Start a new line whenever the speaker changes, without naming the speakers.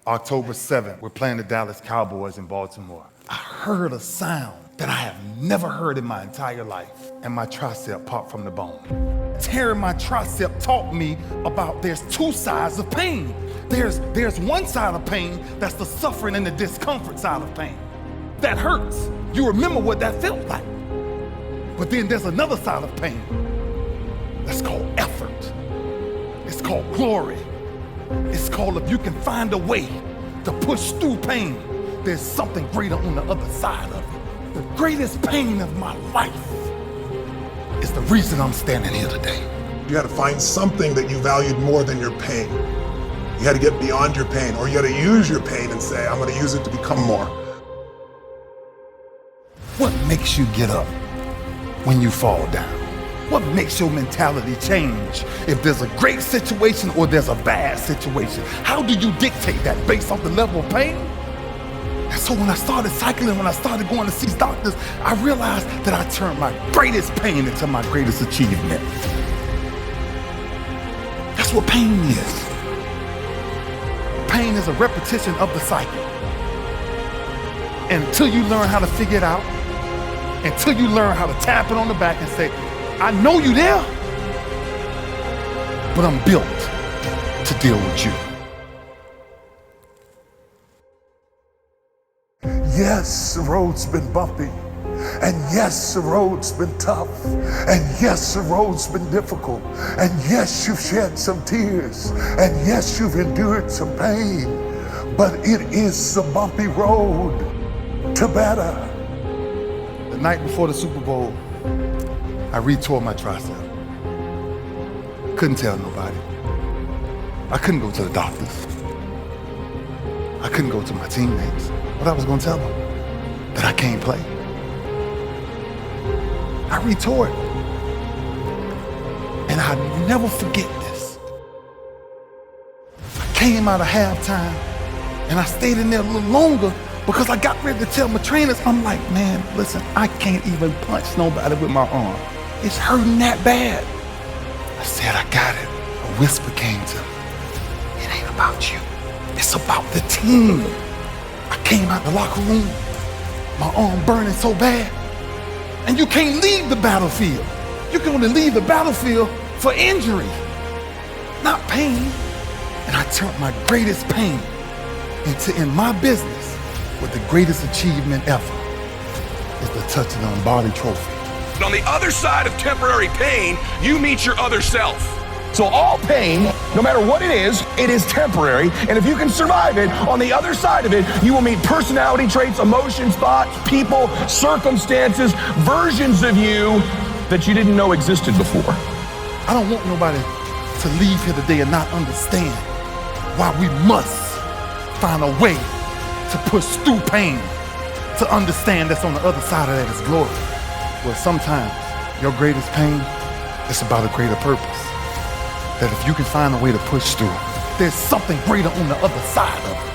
October 7th, we're playing the Dallas Cowboys in Baltimore. I heard a sound that I have never heard in my entire life, and my tricep popped from the bone. Tearing my tricep taught me about there's two sides of pain. There's one side of pain that's the suffering and the discomfort side of pain. That hurts. You remember what that felt like. But then there's another side of pain that's called effort. It's called glory. It's called if you can find a way to push through pain, there's something greater on the other side of it. The greatest pain of my life is the reason I'm standing here today.
You got to find something that you valued more than your pain. You got to get beyond your pain, or you got to use your pain and say, I'm going to use it to become more.
What makes you get up when you fall down? What makes your mentality change if there's a great situation or there's a bad situation? How do you dictate that based off the level of pain? And so when I started cycling, when I started going to see doctors, I realized that I turned my greatest pain into my greatest achievement. That's what pain is. Pain is a repetition of the cycle. And until you learn how to figure it out, until you learn how to tap it on the back and say, I know you there, but I'm built to deal with you.
Yes, the road's been bumpy, and yes, the road's been tough, and yes, the road's been difficult, and yes, you've shed some tears, and yes, you've endured some pain, but it is the bumpy road to better.
The night before the Super Bowl, I re-tore my tricep. Couldn't tell nobody. I couldn't go to the doctors. I couldn't go to my teammates. What I was gonna tell them? That I can't play. I re-tore it. And I'll never forget this. I came out of halftime and I stayed in there a little longer because I got ready to tell my trainers, I'm like, man, listen, I can't even punch nobody with my arm. It's hurting that bad. I said, I got it. A whisper came to me. It ain't about you. It's about the team. I came out the locker room, my arm burning so bad. And you can't leave the battlefield. You can only leave the battlefield for injury, not pain. And I turned my greatest pain into, in my business, with the greatest achievement ever, is the touch of the Lombardi trophy.
On the other side of temporary pain, you meet your other self.
So all pain, no matter what it is temporary. And if you can survive it, on the other side of it, you will meet personality traits, emotions, thoughts, people, circumstances, versions of you that you didn't know existed before.
I don't want nobody to leave here today and not understand why we must find a way to push through pain, to understand that's on the other side of that is glory. Well, sometimes your greatest pain is about a greater purpose. That if you can find a way to push through, there's something greater on the other side of it.